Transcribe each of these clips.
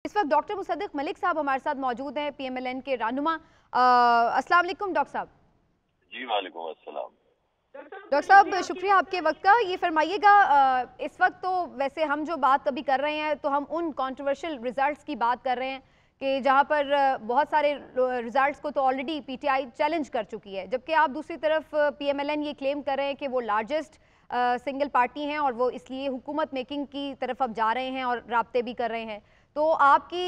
इस वक्त डॉक्टर मुसद्दिक मलिक साहब हमारे साथ मौजूद हैं, पीएमएलएन के रहनुमा। अस्सलाम वालेकुम डॉक्टर साहब। जी वालेकुम अस्सलाम। डॉक्टर साहब शुक्रिया आपके वक्त का। ये फरमाइएगा, इस वक्त तो वैसे हम जो बात अभी कर रहे हैं तो हम उन कंट्रोवर्शियल रिजल्ट्स की बात कर रहे हैं कि जहां पर बहुत सारे रिजल्ट्स को तो ऑलरेडी पीटीआई चैलेंज कर चुकी है, जबकि आप दूसरी तरफ पीएमएलएन ये क्लेम कर रहे हैं कि वो लार्जेस्ट सिंगल पार्टी हैं और वो इसलिए हुकूमत मेकिंग की तरफ अब जा रहे हैं और राब्ते भी कर रहे हैं। तो आपकी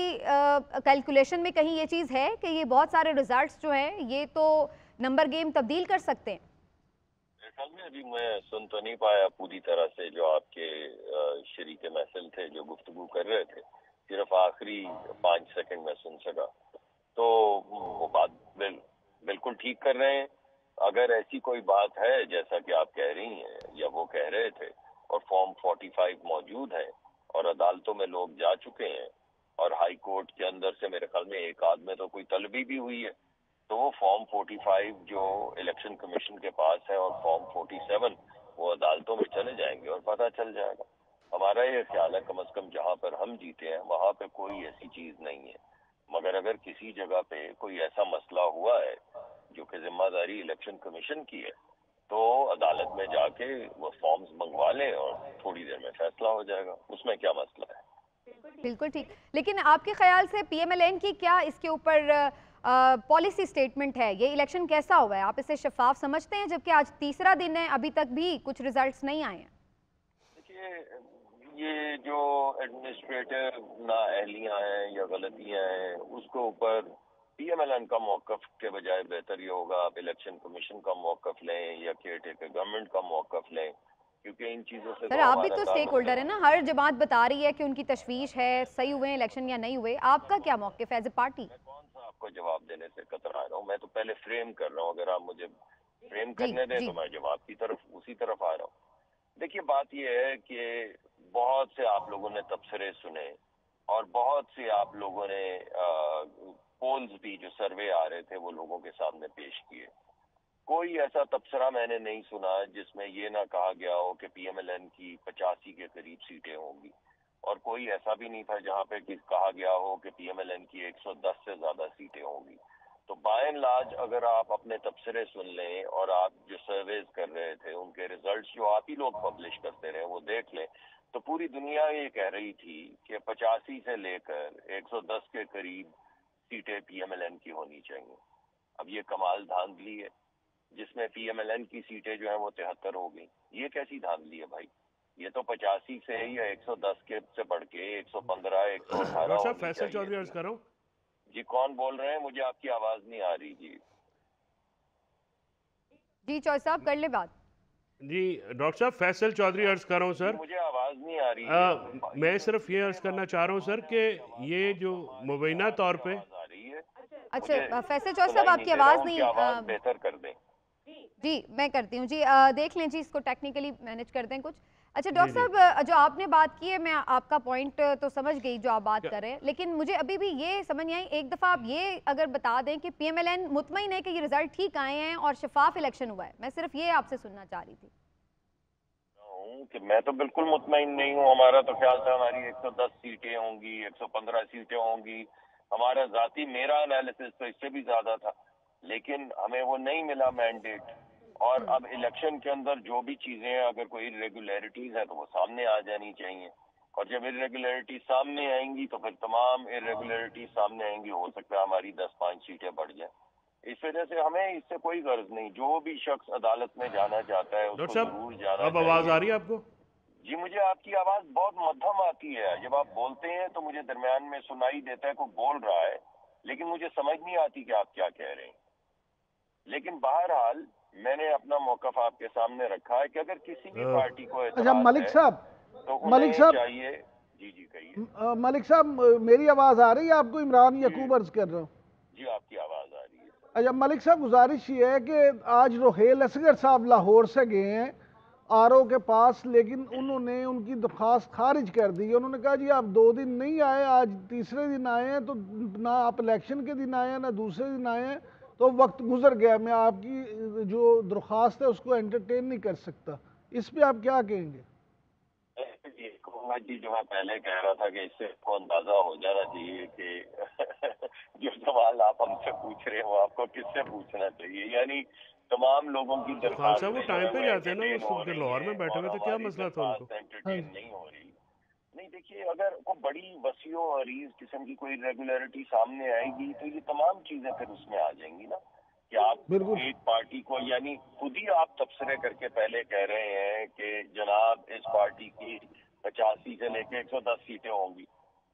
कैलकुलेशन में कहीं ये चीज़ है कि ये बहुत सारे रिजल्ट्स जो हैं ये तो नंबर गेम तब्दील कर सकते हैं? असल में अभी मैं सुन तो नहीं पाया पूरी तरह से जो आपके शरीक महफिल थे जो गुफ्तगू कर रहे थे, सिर्फ आखिरी 5 सेकंड में सुन सका। तो वो बात बिल्कुल ठीक कर रहे हैं। अगर ऐसी कोई बात है जैसा कि आप कह रही हैं या वो कह रहे थे और फॉर्म 45 मौजूद है और अदालतों में लोग जा चुके हैं और हाई कोर्ट के अंदर से मेरे ख्याल में एक आध में तो कोई तलबी भी हुई है, तो वो फॉर्म 45 जो इलेक्शन कमीशन के पास है और फॉर्म 47 वो अदालतों में चले जाएंगे और पता चल जाएगा। हमारा ये ख्याल है कम से कम जहाँ पर हम जीते हैं वहाँ पे कोई ऐसी चीज नहीं है, मगर अगर किसी जगह पे कोई ऐसा मसला हुआ है जो कि जिम्मेदारी इलेक्शन कमीशन की है तो अदालत में जाके वो फॉर्म्स मंगवा लें और थोड़ी देर में फैसला हो जाएगा। उसमें क्या मसला है? बिल्कुल ठीक। लेकिन आपके ख्याल से पीएमएलएन की क्या इसके ऊपर पॉलिसी स्टेटमेंट है? ये इलेक्शन कैसा हुआ है, आप इसे शफाफ समझते हैं? जबकि आज तीसरा दिन है, अभी तक भी कुछ रिजल्ट्स नहीं आए हैं। देखिए, ये जो एडमिनिस्ट्रेटिव नाअहलियां हैं या गलतियां हैं उसके ऊपर पीएमएलएन का मौकफ के बजाय बेहतर ये होगा आप इलेक्शन कमीशन का मौकफ लें या केयर टेकर गवर्नमेंट का मौकफ लें, क्योंकि इन चीजों से सर तो आप भी हमारा तो स्टेक ताल्लुक होल्डर है ना, हर जमात बता रही है कि उनकी तशवीश है, सही हुए इलेक्शन या नहीं हुए, आपका क्या मौक़िफ़ है एज ए पार्टी? मैं कौन सा आपको जवाब देने से कतरा रहा हूँ? मैं तो पहले फ्रेम कर रहा हूँ, अगर आप मुझे फ्रेम जी करने दें जी। तो मैं जवाब की तरफ उसी तरफ आ रहा हूँ। देखिए, बात यह है कि बहुत से आप लोगों ने तबसरे सुने और बहुत से आप लोगों ने पोल्स भी जो सर्वे आ रहे थे वो लोगों के सामने पेश किए। कोई ऐसा तबसरा मैंने नहीं सुना जिसमें ये ना कहा गया हो कि पीएमएलएन की 85 के करीब सीटें होंगी, और कोई ऐसा भी नहीं था जहां पे कहा गया हो कि पीएमएलएन की 110 से ज्यादा सीटें होंगी। तो बाय एंड लार्ज अगर आप अपने तबसरे सुन लें और आप जो सर्वेज कर रहे थे उनके रिजल्ट्स जो आप ही लोग पब्लिश करते रहे वो देख लें, तो पूरी दुनिया ये कह रही थी कि 85 से लेकर 110 के करीब सीटें पीएमएलएन की होनी चाहिए। अब ये कमाल धांधली है जिसमें पीएमएलएन की सीटें जो है वो 73 हो गई। ये कैसी धांधली है भाई? ये तो 85 से या 110 के से बढ़ के 115 118 डॉक्टर साहब होनी फैसल चौधरी अर्ज चाहिए। कर रहा हूँ। जी कौन बोल रहे हैं? मुझे आपकी आवाज नहीं आ रही। जी जी चौधरी साहब कर ले बात। जी डॉक्टर साहब फैसल चौधरी अर्ज कर रहा हूँ सर। मुझे आवाज नहीं आ रही है। मैं सिर्फ ये अर्ज करना चाह रहा हूँ सर कि ये जो मुबैना तौर पे आवाज आ रही है। अच्छा फैसल चौधरी साहब आपकी आवाज़ नहीं आवाज बेहतर कर दें। जी मैं करती हूँ जी, देख लें जी, इसको टेक्निकली मैनेज कर दें कुछ। अच्छा जी डॉक्टर जी साहब, जो आपने बात की है मैं आपका पॉइंट तो समझ गई जो आप बात क्या कर रहे हैं, लेकिन मुझे अभी भी ये समझ नहीं आई, एक दफ़ा आप ये अगर बता दें कि पीएमएलएन मुतमईन है कि ये रिजल्ट ठीक आए हैं और शफाफ इलेक्शन हुआ है। मैं सिर्फ ये आपसे सुनना चाह रही थी। कि मैं तो बिल्कुल मुतमईन नहीं हूँ। हमारा तो ख्याल था हमारी 110 सीटें होंगी, 115 सीटें होंगी। हमारा जाती मेरा एनालिसिस तो इससे भी ज्यादा था, लेकिन हमें वो नहीं मिला मैंडेट। और अब इलेक्शन के अंदर जो भी चीजें हैं, अगर कोई इरेगुलरिटीज है तो वो सामने आ जानी चाहिए, और जब इरेगुलरिटी सामने आएंगी तो फिर तमाम इरेगुलरिटी सामने आएंगी, हो सकता है हमारी 10-5 सीटें बढ़ जाए। इस वजह से हमें इससे कोई गर्ज नहीं। जो भी शख्स अदालत में जाना चाहता है डॉक्टर उसको जरूर साहब जाना अब आवाज़ आ चाहिए। रही है आपको? जी मुझे आपकी आवाज बहुत मध्यम आती है। जब आप बोलते हैं तो मुझे दरमियान में सुनाई देता है कोई बोल रहा है, लेकिन मुझे समझ नहीं आती कि आप क्या कह रहे हैं। लेकिन बहरहाल मैंने अपना मौकफ आपके सामने रखा है कि अगर किसी भी पार्टी को अच्छा एतराज मलिक है साहब, तो मलिक उन्हें साहब, चाहिए। जी जी कहिए। मलिक साहब, मेरी आवाज़ आ रही है आपको? इमरान जी यकूब अर्ज कर रहा हूँ। जी आपकी आवाज आ रही है। अच्छा मलिक साहब, गुजारिश ये है कि आज रोहेल असगर साहब लाहौर से गए हैं आरओ के पास, लेकिन उन्होंने उनकी दरख्वास्त खारिज कर दी। उन्होंने कहा जी आप 2 दिन नहीं आए, आज तीसरे दिन आए हैं, तो ना आप इलेक्शन के दिन आए हैं ना दूसरे दिन आए हैं, तो वक्त गुजर गया, मैं आपकी जो दरख्वास्त है उसको एंटरटेन नहीं कर सकता। इस पे आप क्या कहेंगे? ये कहूँगा जी, जो मैं पहले कह रहा था कि इससे आपको अंदाजा हो जाना चाहिए कि जो सवाल आप हमसे पूछ रहे हो आपको किससे पूछना चाहिए। यानी तमाम लोगों की खान साहब वो दरख्वास्तें जो टाइम है पे वो जाते हैं ना, एंटरटेन वो हो सुबह रही लाहौर हैं में बैठे और हुए, तो क्या हमारी मसला था उनको? दरख्वास्त एंटरटेन नहीं हो रही। नहीं देखिए, अगर कोई बड़ी वसीओ अरीज किस्म की कोई रेगुलरिटी सामने आएगी तो ये तमाम चीजें फिर उसमें आ जाएंगी ना, कि आप बिल्कुल। एक पार्टी को, यानी खुद ही आप तबसरे करके पहले कह रहे हैं कि जनाब इस पार्टी की 50 सीटें लेके 110 सीटें होंगी।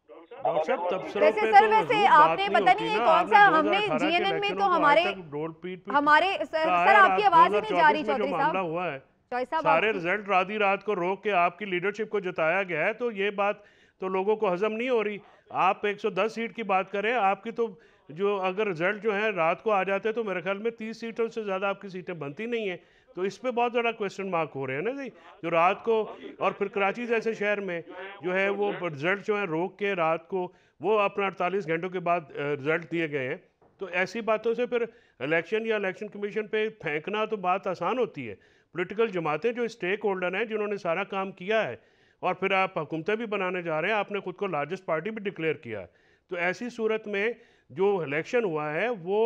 डॉक्टर साहब तबसरों वैसे पे सर, तो वैसे मजबूत बात आपने नहीं पता होती नहीं है ना। कौन आपने सा, हमने 2018 के जीएनएन में तो इलेक्शनों को आज हमारे तक रोल पीट हमारे सर आपकी आवाज ही नहीं जा रही 2024 में जो चौधरी मामला साहब। हुआ है, चौधरी साहब सारे आपकी रिजल्ट राधी रात को रोक के आपकी लीडरशिप को जताया गया है, तो ये बात तो लोगों को हजम नहीं हो रही। आप 110 सीट की बात करें, आपकी तो जो अगर रिजल्ट जो है रात को आ जाते हैं तो मेरे ख्याल में 30 सीटों से ज़्यादा आपकी सीटें बनती नहीं हैं। तो इस पे बहुत ज़्यादा क्वेश्चन मार्क हो रहे हैं ना जी, जो रात को, और फिर कराची जैसे शहर में जो है वो रिजल्ट जो है रोक के रात को वो अपना 48 घंटों के बाद रिजल्ट दिए गए हैं। तो ऐसी बातों से फिर इलेक्शन या इलेक्शन कमीशन पे फेंकना तो बात आसान होती है। पॉलिटिकल जमातें जो स्टेक होल्डर हैं, जिन्होंने सारा काम किया है, और फिर आप हुकूमतें भी बनाने जा रहे हैं, आपने खुद को लार्जेस्ट पार्टी भी डिक्लेयर किया है, तो ऐसी सूरत में जो इलेक्शन हुआ है वो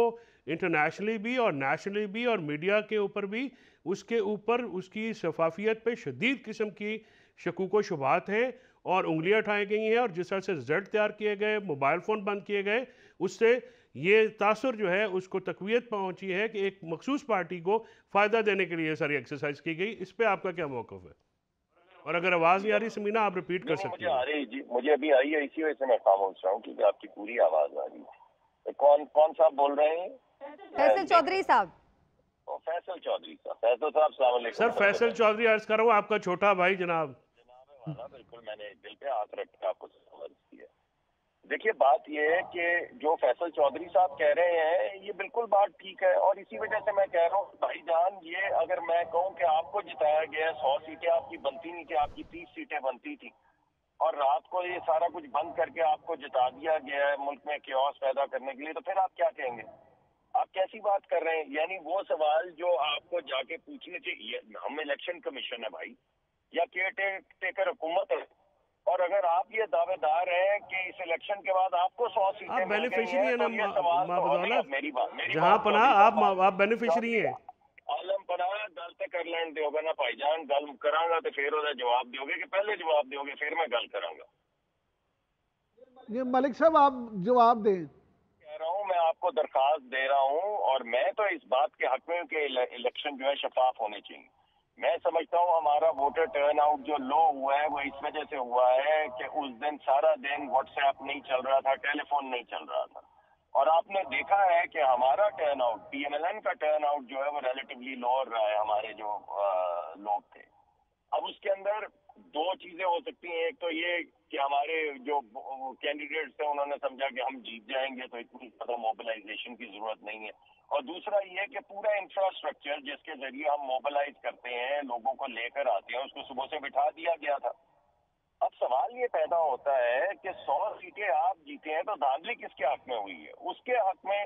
इंटरनेशनली भी और नेशनली भी और मीडिया के ऊपर भी, उसके ऊपर उसकी शफाफियत पे शदीद किस्म की शकूक व शुबहात हैं और उंगलियां उठाई गई हैं, और जिस तरह से रिजल्ट तैयार किए गए, मोबाइल फ़ोन बंद किए गए, उससे ये तासुर जो है उसको तकवीत पहुंची है कि एक मखसूस पार्टी को फ़ायदा देने के लिए सारी एक्सरसाइज की गई। इस पे आपका क्या मौक़िफ़ है? और अगर आवाज़ नहीं आ रही समीना, आप रिपीट कर सकती मुझे हैं। आ रही जी, मुझे अभी आई है, इसी वजह से मैं खामोश रहा हूँ क्योंकि आपकी पूरी आवाज़ आ रही है। कौन कौन साहब बोल रहे हैं? फैसल चौधरी साहब। फैसल चौधरी साहब। फैसल साहब अस्सलाम वालेकुम। सर फैसल चौधरी अर्ज कर रहा हूँ, आपका छोटा भाई जनाब। बिल्कुल, मैंने दिल पे हाथ रख के आपको समझ किया। देखिए, बात ये है कि जो फैसल चौधरी साहब कह रहे हैं ये बिल्कुल बात ठीक है, और इसी वजह से मैं कह रहा हूँ भाईजान, ये अगर मैं कहूँ कि आपको जिताया गया है, 100 सीटें आपकी बनती नहीं थी, आपकी 30 सीटें बनती थी, और रात को ये सारा कुछ बंद करके आपको जिता दिया गया है मुल्क में केओस पैदा करने के लिए, तो फिर आप क्या कहेंगे? आप कैसी बात कर रहे हैं? यानी वो सवाल जो आपको जाके पूछने चाहिए, हम इलेक्शन कमीशन है भाई, या केयर टेकर हुकूमत है, और अगर आप ये दावेदार हैं कि इस इलेक्शन के बाद आपको 100 सीटें आप बेनिफिशरी हैं ना, तो ये सवाल तो बदौलत मेरी जहाँ बात पना आप बेनिफिशरी हैं। आलम पना गल तो कर लैन दोगे ना भाईजान, गल करांगा तो फिर ओदा जवाब दोगे कि पहले जवाब दोगे फिर मैं गल करांगा? ये मलिक साहब आप जवाब दें। कह रहा हूँ, मैं आपको दरखास्त दे रहा हूँ, और मैं तो इस बात के हक में कि इलेक्शन जो है शफाफ होने चाहिए। मैं समझता हूँ हमारा वोटर टर्न आउट जो लो हुआ है वो इस वजह से हुआ है कि उस दिन सारा दिन व्हाट्सएप नहीं चल रहा था, टेलीफोन नहीं चल रहा था, और आपने देखा है कि हमारा टर्न आउट, PMLN का टर्न आउट जो है वो रिलेटिवली लो रहा है, हमारे जो लोग थे। अब उसके अंदर दो चीजें हो सकती हैं, एक तो ये कि हमारे जो कैंडिडेट्स थे उन्होंने समझा कि हम जीत जाएंगे तो इतनी ज्यादा मोबिलाइजेशन की जरूरत नहीं है, और दूसरा ये कि पूरा इंफ्रास्ट्रक्चर जिसके जरिए हम मोबिलाइज करते हैं, लोगों को लेकर आते हैं, उसको सुबह से बिठा दिया गया था। अब सवाल ये पैदा होता है कि 100 सीटें आप जीते हैं तो धांधली किसके हक में हुई है? उसके हक में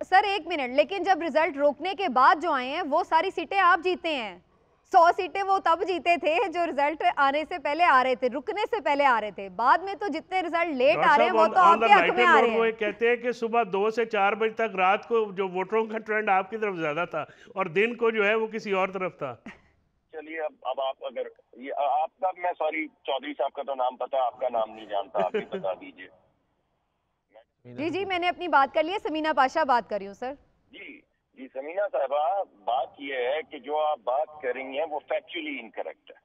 सर एक मिनट, लेकिन जब रिजल्ट रोकने के बाद जो आए हैं वो सारी सीटें आप जीते हैं। 100 सीटें वो तब जीते थे जो रिजल्ट आने से पहले आ रहे थे, रुकने से पहले आ रहे थे। बाद में तो जितने रिजल्ट लेट आ रहे हैं वो तो आपके हक में आ रहे हैं। वो कहते हैं कि सुबह 2 से 4 बजे तक रात को जो वोटरों का ट्रेंड आपकी तरफ ज्यादा था और दिन को जो है वो किसी और तरफ था। चलिए, अब आप अगर ये आपका, मैं सॉरी चौधरी साहब का तो नाम पता, आपका नाम नहीं जानता, आप ही बता दीजिए। जी मैंने अपनी बात कर ली है, समीना पाशा बात कर रही हूँ सर। जी समीना साहबा, बात यह है कि जो आप बात कर रही हैं वो फैक्चुअली इनकरेक्ट है।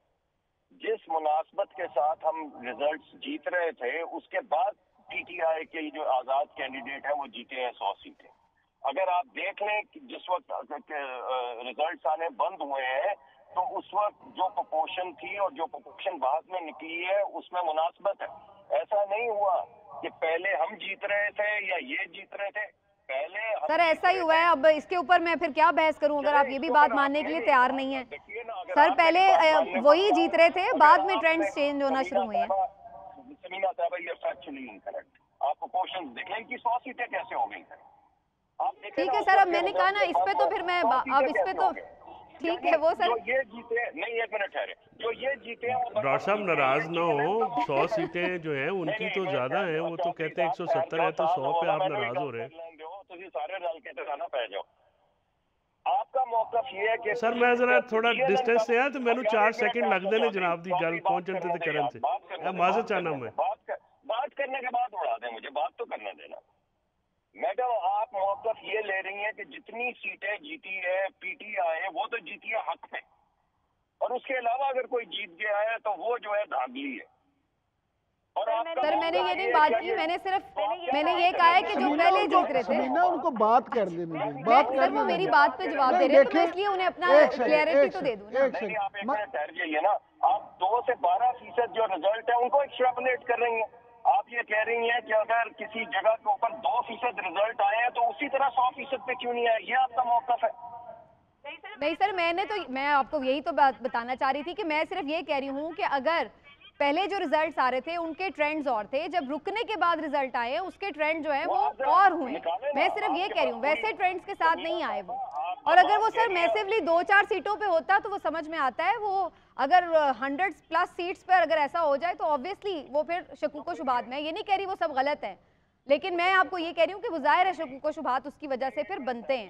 जिस मुनासबत के साथ हम रिजल्ट्स जीत रहे थे उसके बाद PTI के जो आजाद कैंडिडेट है वो जीते हैं 100 सीटें। अगर आप देख लें कि जिस वक्त रिजल्ट्स आने बंद हुए हैं तो उस वक्त जो प्रोपोर्शन थी और जो प्रोपोर्शन बाद में निकली है उसमें मुनासबत है। ऐसा नहीं हुआ कि पहले हम जीत रहे थे या ये जीत रहे थे, पहले सर ऐसा ही हुआ है। अब इसके ऊपर मैं फिर क्या बहस करूं अगर आप ये भी बात मानने के लिए तैयार नहीं है। सर पहले वही जीत रहे थे, बाद में ट्रेंड्स चेंज होना शुरू हुए हैं। समीना साहब, ये फैक्चुअली इनकरेक्ट। आप प्रोपोर्शंस देखें कि 100 सीटें कैसे हो गई। ठीक है सर, अब मैंने कहा ना इस पे तो फिर मैं अब इस पे तो ठीक है, वो सर जो ये जीते हैं, नहीं एक मिनट ठहरे, जो ये जीते हैं वो डॉक्टर साहब जीते हैं, नाराज ये ना जीते हो, हैं, 100 सीटें जो हैं उनकी तो ज्यादा हैं, वो तो कहते हैं 170 है, तो 100 पे आप नाराज हो रहे हैं। ਤੁਸੀਂ ਸਾਰੇ ਰਲ ਕੇ ਤੇ ਨਾ ਪੈ ਜਾਓ। आपका मौकफ ये है कि सर मैं जरा थोड़ा डिस्टेंस से है तो मैंने 4 सेकंड लगते ने जनाब दी गल पहुंचन ते करन से माजरत चाहना मैं बात करने के बाद उड़ा दें, मुझे बात तो करने देना। मैडम आप मौकफ ये ले रही हैं कि जितनी सीटें जीती है पीटीआई वो तो जीती है हक पे, और उसके अलावा अगर कोई जीत गया है तो वो जो है धांधली है। और सर मैंने ये नहीं बात की, मैंने ये कहा है कि जो पहले जीत रहे थे समीना उनको बात कर देने दें, बात सर करने वो मेरी दें। बात पे जवाब दे रहे हैं, तो मैं इसलिए उन्हें अपना क्लैरिटी तो दे दूं ना। एक नहीं, आप एक सेकंड मिनट ठहर जाइए ना। आप 2 से 12% जो रिजल्ट है उनको एक्सट्रापोलेट कर रही हैं। आप ये कह रही हैं कि अगर किसी जगह के ऊपर 2% रिजल्ट आए हैं तो उसी तरह 100% पे क्यों नहीं आए, ये आपका मौकफ है। नहीं सर, मैं आपको यही तो बात बताना चाह रही थी कि मैं सिर्फ ये कह रही हूँ कि अगर पहले जो रिजल्ट्स आ रहे थे उनके ट्रेंड्स और थे, जब रुकने के बाद रिजल्ट आए उसके ट्रेंड जो है वो और हुए। मैं सिर्फ ये कह रही हूँ, वैसे ट्रेंड्स के साथ नहीं आए वो। और अगर वो सर मैसिवली 2-4 सीटों पे होता तो वो समझ में आता है, वो अगर 100+ सीट्स पर अगर ऐसा हो जाए तो ऑब्वियसली वो फिर शकूक शुबहात में, ये नहीं कह रही वो सब गलत है, लेकिन मैं आपको ये कह रही हूँ कि वो ज़ाहिर है शकूक शुबहात उसकी वजह से फिर बनते हैं।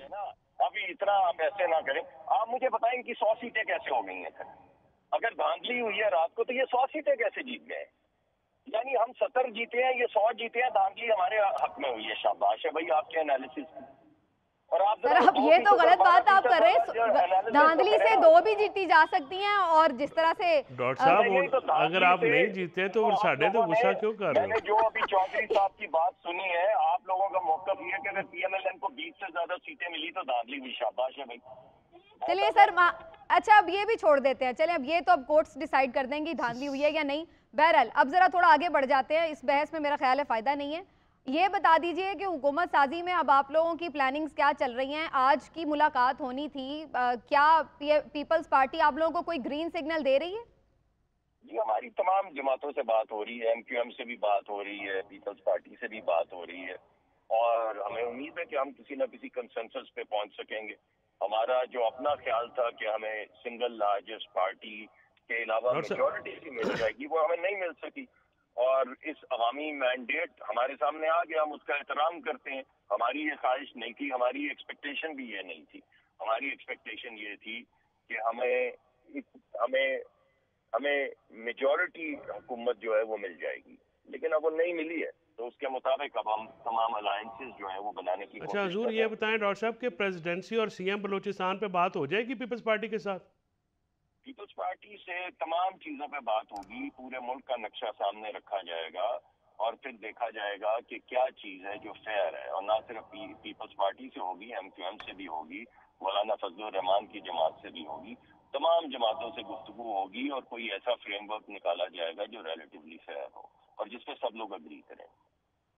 अभी इतना आप ऐसे ना करें। आप मुझे बताएं कि 100 सीटें कैसे हो गई हैं? अगर धांधली हुई है रात को तो ये 100 सीटें कैसे जीत गए? यानी हम 70 जीते हैं, ये 100 जीते हैं, धांधली हमारे हक में हुई है। शाबाश है भाई आपके एनालिसिस। और आप सर अब ये तो गलत बात आप कर रहे हैं, धांधली से 2 भी जीती जा सकती हैं, और जिस तरह से डॉक्टर साहब अगर आप नहीं जीते तो फिर साढ़े तो गुस्सा क्यों कर रहे मैंने हो? जो अभी चौधरी साहब की बात सुनी है, आप लोगों का मौकफ ये है कि अगर पीएमएलएन को 20 से ज्यादा सीटें मिली तो धांधली हुई। शाबाश है भाई। चलिए सर, अच्छा अब ये भी छोड़ देते हैं, चलिए अब ये तो अब कोर्ट्स डिसाइड कर देंगे धांधली हुई है या नहीं। बहरहाल अब जरा थोड़ा आगे बढ़ जाते हैं, इस बहस में मेरा ख्याल है फायदा नहीं है। ये बता दीजिए कि हुकूमत साजी में अब आप लोगों की प्लानिंग्स क्या चल रही हैं? आज की मुलाकात होनी थी, क्या पीपल्स पार्टी आप लोगों को कोई ग्रीन सिग्नल दे रही है? जी हमारी तमाम जमातों से बात हो रही है, एमक्यूएम से भी बात हो रही है, पीपल्स पार्टी से भी बात हो रही है, और हमें उम्मीद है कि हम किसी न किसी कंसेंसस पे पहुंच सकेंगे। हमारा जो अपना ख्याल था कि हमें सिंगल लार्जेस्ट पार्टी के अलावा मेजॉरिटी मिल जाएगी, वो हमें नहीं मिल सकी, और इस अवामी मैंडेट हमारे सामने आ गया, हम उसका एहतराम करते हैं। हमारी ये ख्वाहिश नहीं थी, हमारी एक्सपेक्टेशन भी ये नहीं थी। हमारी एक्सपेक्टेशन ये थी कि हमें मेजॉरिटी हुकूमत जो है वो मिल जाएगी, लेकिन अब वो नहीं मिली है, तो उसके मुताबिक अब हम तमाम अलायंसेस जो है वो बनाने की अच्छा हजूर ये बताएं डॉक्टर साहब के प्रेसिडेंसी और सीएम बलूचिस्तान पे बात हो जाएगी पीपल्स पार्टी के साथ? पीपल्स पार्टी से तमाम चीजों पे बात होगी, पूरे मुल्क का नक्शा सामने रखा जाएगा, और फिर देखा जाएगा कि क्या चीज है जो फेयर है, और ना सिर्फ पीपल्स पार्टी से होगी, एमक्यूएम से भी होगी, मौलाना फजलुर रहमान की जमात से भी होगी, तमाम जमातों से गुफ्तगू होगी, और कोई ऐसा फ्रेमवर्क निकाला जाएगा जो रिलेटिवली फेयर हो और जिस पे सब लोग अग्री करें।